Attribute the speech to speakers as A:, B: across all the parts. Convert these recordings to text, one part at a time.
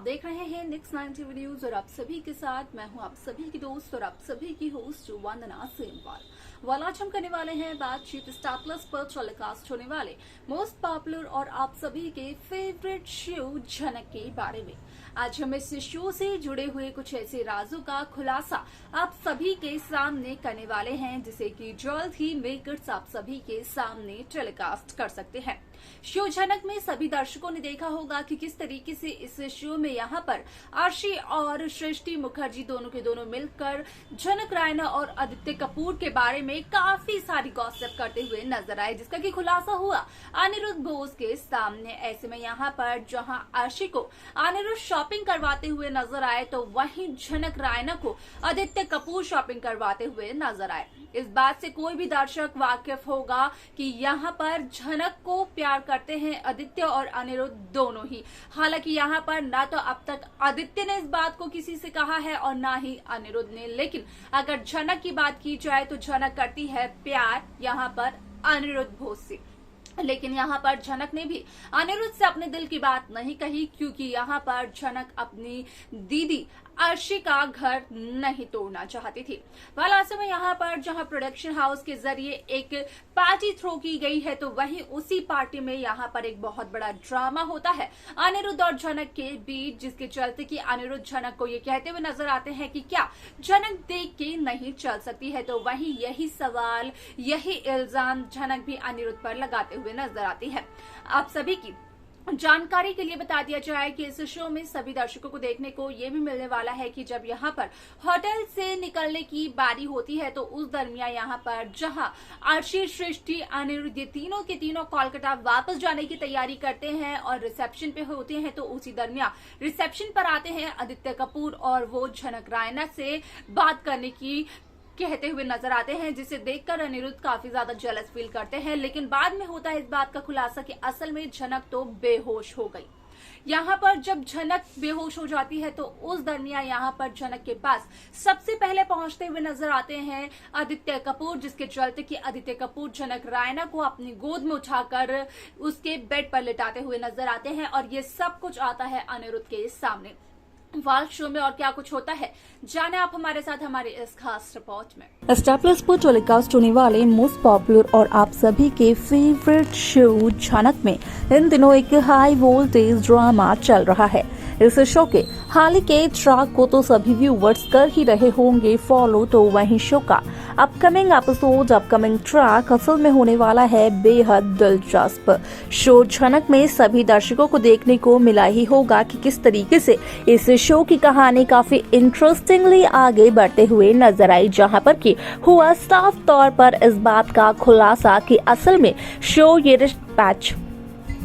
A: देख रहे हैं नेक्स्ट 90 न्यूज और आप सभी के साथ मैं हूं आप सभी की दोस्त और आप सभी की होस्ट वंदना सेमवाल। आज हम करने वाले हैं बातचीत स्टार प्लस पर टेलीकास्ट होने वाले मोस्ट पॉपुलर और आप सभी के फेवरेट शो झनक के बारे में। आज हम इस शो से जुड़े हुए कुछ ऐसे राजों का खुलासा आप सभी के सामने करने वाले हैं जिसे कि जल्द ही मेकर्स आप सभी के सामने टेलीकास्ट कर सकते हैं। शो झनक में सभी दर्शकों ने देखा होगा कि किस तरीके से इस शो में यहाँ पर आर्शी और सृष्टि मुखर्जी दोनों के दोनों मिलकर झनक रायना और आदित्य कपूर के बारे में काफी सारी गॉसिप करते हुए नजर आए, जिसका कि खुलासा हुआ अनिरुद्ध बोस के सामने। ऐसे में यहाँ पर जहां आर्शी को अनिरुद्ध शॉपिंग करवाते हुए नजर आए तो वहीं झनक रायना को आदित्य कपूर शॉपिंग करवाते हुए नजर आए। इस बात से कोई भी दर्शक वाकिफ होगा कि यहाँ पर झनक को प्यार करते हैं आदित्य और अनिरुद्ध दोनों ही। हालांकि यहाँ पर ना तो अब तक आदित्य ने इस बात को किसी से कहा है और ना ही अनिरुद्ध ने, लेकिन अगर झनक की बात की जाए तो झनक करती है प्यार यहाँ पर अनिरुद्ध बोस से। लेकिन यहाँ पर झनक ने भी अनिरुद्ध से अपने दिल की बात नहीं कही, क्योंकि यहाँ पर झनक अपनी दीदी आर्शी का घर नहीं तोड़ना चाहती थी। ऐसे में यहाँ पर जहाँ प्रोडक्शन हाउस के जरिए एक पार्टी थ्रो की गई है तो वहीं उसी पार्टी में यहाँ पर एक बहुत बड़ा ड्रामा होता है अनिरुद्ध और झनक के बीच, जिसके चलते कि अनिरुद्ध झनक को ये कहते हुए नजर आते हैं कि क्या झनक देख के नहीं चल सकती है, तो वहीं यही सवाल यही इल्जाम झनक भी अनिरुद्ध पर लगाते हुए नजर आती है। आप सभी की जानकारी के लिए बता दिया जाए कि इस शो में सभी दर्शकों को देखने को ये भी मिलने वाला है कि जब यहाँ पर होटल से निकलने की बारी होती है तो उस दरमियान यहाँ पर जहाँ आर्शी सृष्टि अनिरुद्ध तीनों के तीनों कोलकाता वापस जाने की तैयारी करते हैं और रिसेप्शन पे होते हैं, तो उसी दरमियान रिसेप्शन पर आते हैं आदित्य कपूर और वो झनक रायना से बात करने की कहते हुए नजर आते हैं, जिसे देखकर अनिरुद्ध काफी ज्यादा जेलस फील करते हैं। लेकिन बाद में होता है इस बात का खुलासा कि असल में झनक तो बेहोश हो गई। यहाँ पर जब झनक बेहोश हो जाती है तो उस दरमियान यहाँ पर झनक के पास सबसे पहले पहुंचते हुए नजर आते हैं आदित्य कपूर, जिसके चलते कि आदित्य कपूर झनक रायना को अपनी गोद में उठाकर उसके बेड पर लिटाते हुए नजर आते हैं और ये सब कुछ आता है अनिरुद्ध के सामने। शो में और क्या कुछ होता है जाने आप हमारे साथ हमारे इस खास रिपोर्ट में।
B: स्टार प्लस पर टेलीकास्ट होने वाले मोस्ट पॉपुलर और आप सभी के फेवरेट शो झनक में इन दिनों एक हाई वोल्टेज ड्रामा चल रहा है। इस शो के हाल ही के ट्रैक को तो सभी व्यूवर्स कर ही रहे होंगे फॉलो, तो वहीं शो का अपकमिंग एपिसोड अपकमिंग ट्रैक असल में होने वाला है बेहद दिलचस्प। शो झनक में सभी दर्शकों को देखने को मिला ही होगा कि किस तरीके से इस शो की कहानी काफी इंटरेस्टिंगली आगे बढ़ते हुए नजर आई, जहां पर कि हुआ साफ तौर पर इस बात का खुलासा कि असल में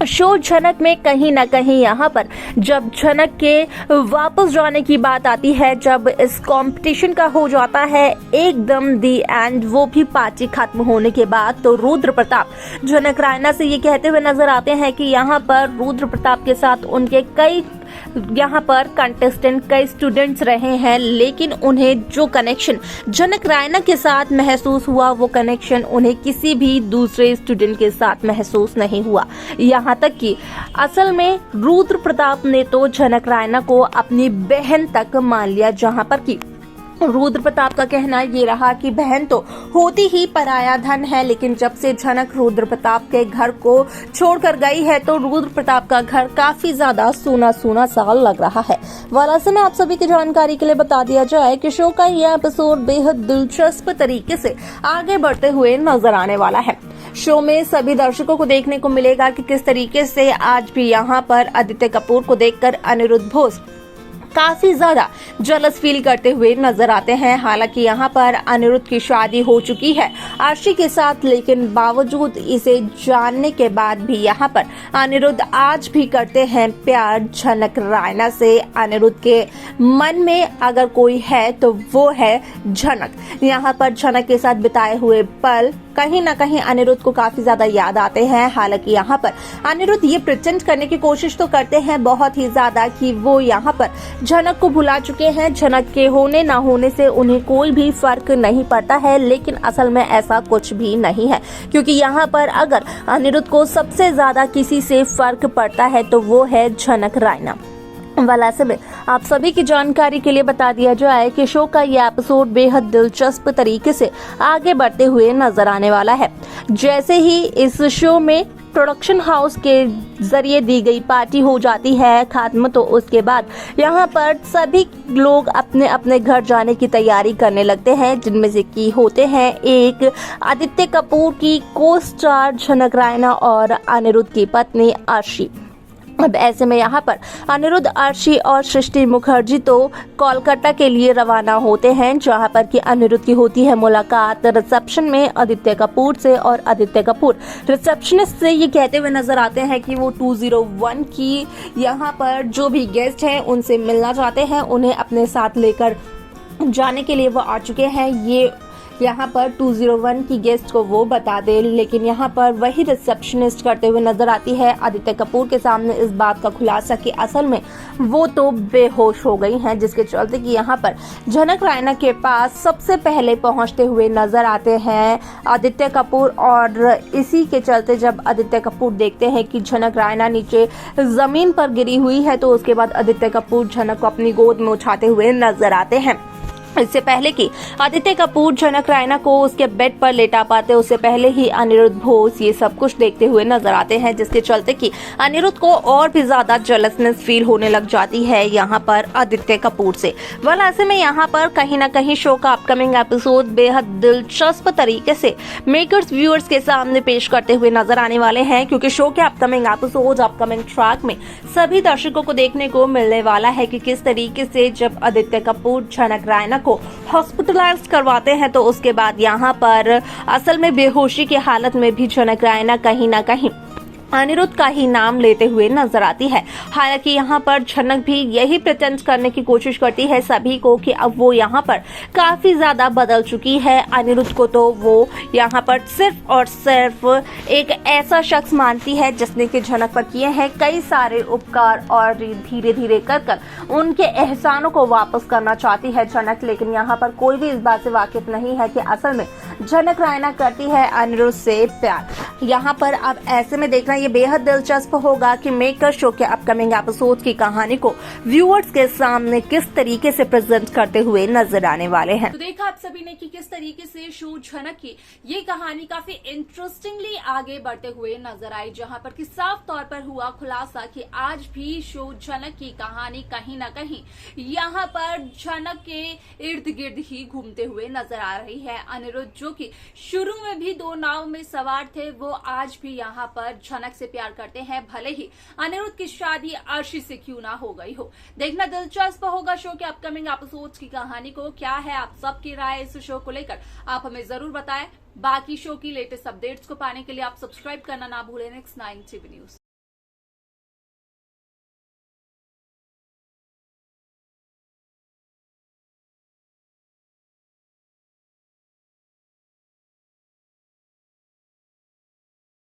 B: शो झनक में कहीं न कहीं यहाँ पर जब झनक के वापस जाने की बात आती है, जब इस कंपटीशन का हो जाता है एकदम दी एंड, वो भी पार्टी खत्म होने के बाद, तो रुद्र प्रताप झनक रायना से ये कहते हुए नजर आते हैं कि यहाँ पर रुद्र प्रताप के साथ उनके कई यहाँ पर कंटेस्टेंट कई स्टूडेंट्स रहे हैं, लेकिन उन्हें जो कनेक्शन झनक रायना के साथ महसूस हुआ वो कनेक्शन उन्हें किसी भी दूसरे स्टूडेंट के साथ महसूस नहीं हुआ। यहाँ तक कि असल में रुद्र प्रताप ने तो झनक रायना को अपनी बहन तक मान लिया, जहाँ पर कि रुद्र प्रताप का कहना ये रहा कि बहन तो होती ही पराया धन है, लेकिन जब से झनक रुद्र प्रताप के घर को छोड़कर गई है तो रुद्र प्रताप का घर काफी ज्यादा सूना सूना सा लग रहा है। ऐसे में आप सभी की जानकारी के लिए बता दिया जाए कि शो का यह एपिसोड बेहद दिलचस्प तरीके से आगे बढ़ते हुए नजर आने वाला है। शो में सभी दर्शकों को देखने को मिलेगा कि किस तरीके से आज भी यहाँ पर आदित्य कपूर को देखकर अनिरुद्ध बोस काफी ज्यादा जलस फील करते हुए नजर आते हैं। हालांकि यहाँ पर अनिरुद्ध की शादी हो चुकी है आर्शी के साथ, लेकिन बावजूद इसे जानने के बाद भी यहाँ पर अनिरुद्ध आज भी करते हैं प्यार झनक रायना से। अनिरुद्ध के मन में अगर कोई है तो वो है झनक। यहाँ पर झनक के साथ बिताए हुए पल कहीं न कहीं अनिरुद्ध को काफी ज्यादा याद आते हैं। हालांकि यहाँ पर अनिरुद्ध ये प्रिटेंड करने की कोशिश तो करते हैं बहुत ही ज्यादा कि वो यहाँ पर झनक को भुला चुके हैं, झनक के होने ना होने से उन्हें कोई भी फर्क नहीं पड़ता है, लेकिन असल में ऐसा कुछ भी नहीं है, क्योंकि यहाँ पर अगर अनिरुद्ध को सबसे ज्यादा किसी से फर्क पड़ता है तो वो है झनक रायना। वाला ऐसे में आप सभी की जानकारी के लिए बता दिया जाए कि शो का ये एपिसोड बेहद दिलचस्प तरीके से आगे बढ़ते हुए नजर आने वाला है। जैसे ही इस शो में प्रोडक्शन हाउस के जरिए दी गई पार्टी हो जाती है खत्म, तो उसके बाद यहाँ पर सभी लोग अपने अपने घर जाने की तैयारी करने लगते हैं, जिनमें से की होते हैं एक आदित्य कपूर की को स्टार झनक रायना और अनिरुद्ध की पत्नी अर्शी। अब ऐसे में यहाँ पर अनिरुद्ध, अर्शी और सृष्टि मुखर्जी तो कोलकाता के लिए रवाना होते हैं, जहाँ पर कि अनिरुद्ध की होती है मुलाकात रिसेप्शन में आदित्य कपूर से, और आदित्य कपूर रिसेप्शनिस्ट से ये कहते हुए नजर आते हैं कि वो 201 की यहाँ पर जो भी गेस्ट हैं उनसे मिलना चाहते हैं, उन्हें अपने साथ लेकर जाने के लिए वो आ चुके हैं। ये यहाँ पर 201 की गेस्ट को वो बता दे, लेकिन यहाँ पर वही रिसेप्शनिस्ट करते हुए नजर आती है आदित्य कपूर के सामने इस बात का खुलासा कि असल में वो तो बेहोश हो गई हैं, जिसके चलते कि यहाँ पर झनक रायना के पास सबसे पहले पहुंचते हुए नजर आते हैं आदित्य कपूर। और इसी के चलते जब आदित्य कपूर देखते हैं कि झनक रायना नीचे जमीन पर गिरी हुई है, तो उसके बाद आदित्य कपूर झनक को अपनी गोद में उठाते हुए नजर आते हैं। इससे पहले कि आदित्य कपूर झनक रायना को उसके बेड पर लेटा पाते, उससे पहले ही अनिरुद्ध बोस ये सब कुछ देखते हुए नजर आते हैं, जिसके चलते कि अनिरुद्ध को और भी ज्यादा जेलसनेस फील होने लग जाती है यहाँ पर आदित्य कपूर से। वाला ऐसे में यहाँ पर कहीं ना कहीं शो का अपकमिंग एपिसोड बेहद दिलचस्प तरीके से मेकर्स व्यूअर्स के सामने पेश करते हुए नजर आने वाले हैं, क्योंकि शो के अपकमिंग एपिसोड अपकमिंग ट्रैक में सभी दर्शकों को देखने को मिलने वाला है कि किस तरीके से जब आदित्य कपूर झनक रायना को हॉस्पिटलाइज करवाते हैं, तो उसके बाद यहाँ पर असल में बेहोशी की हालत में भी झनक रायना कहीं ना कहीं अनिरुद्ध का ही नाम लेते हुए नजर आती है। हालांकि यहाँ पर झनक भी यही प्रिटेंड करने की कोशिश करती है सभी को कि अब वो यहाँ पर काफी ज्यादा बदल चुकी है। अनिरुद्ध को तो वो यहाँ पर सिर्फ और सिर्फ एक ऐसा शख्स मानती है जिसने कि झनक पर किए हैं कई सारे उपकार, और धीरे धीरे कर उनके एहसानों को वापस करना चाहती है झनक। लेकिन यहाँ पर कोई भी इस बात से वाकिफ नहीं है कि असल में झनक रायना करती है अनिरुद्ध से प्यार। यहाँ पर अब ऐसे में देखना ये बेहद दिलचस्प होगा कि मेकर शो के अपकमिंग एपिसोड की कहानी को व्यूअर्स के सामने किस तरीके से प्रेजेंट करते हुए नजर आने वाले हैं।
A: तो देखा आप सभी ने कि किस तरीके से शो झनक की ये कहानी काफी इंटरेस्टिंगली आगे बढ़ते हुए नजर आई, जहां पर कि साफ तौर पर हुआ खुलासा कि आज भी शो झनक की कहानी कहीं ना कहीं यहाँ पर झनक के इर्द गिर्द ही घूमते हुए नजर आ रही है। अनिरुद्ध जो कि शुरू में भी दो नाव में सवार थे, वो आज भी यहाँ पर झनक से प्यार करते हैं, भले ही अनिरुद्ध की शादी अर्शी से क्यों ना हो गई हो। देखना दिलचस्प होगा शो के अपकमिंग एपिसोड्स की कहानी को। क्या है आप सबकी राय इस शो को लेकर, आप हमें जरूर बताएं। बाकी शो की लेटेस्ट अपडेट्स को पाने के लिए आप सब्सक्राइब करना ना भूलें नेक्स्ट 9 टीवी न्यूज।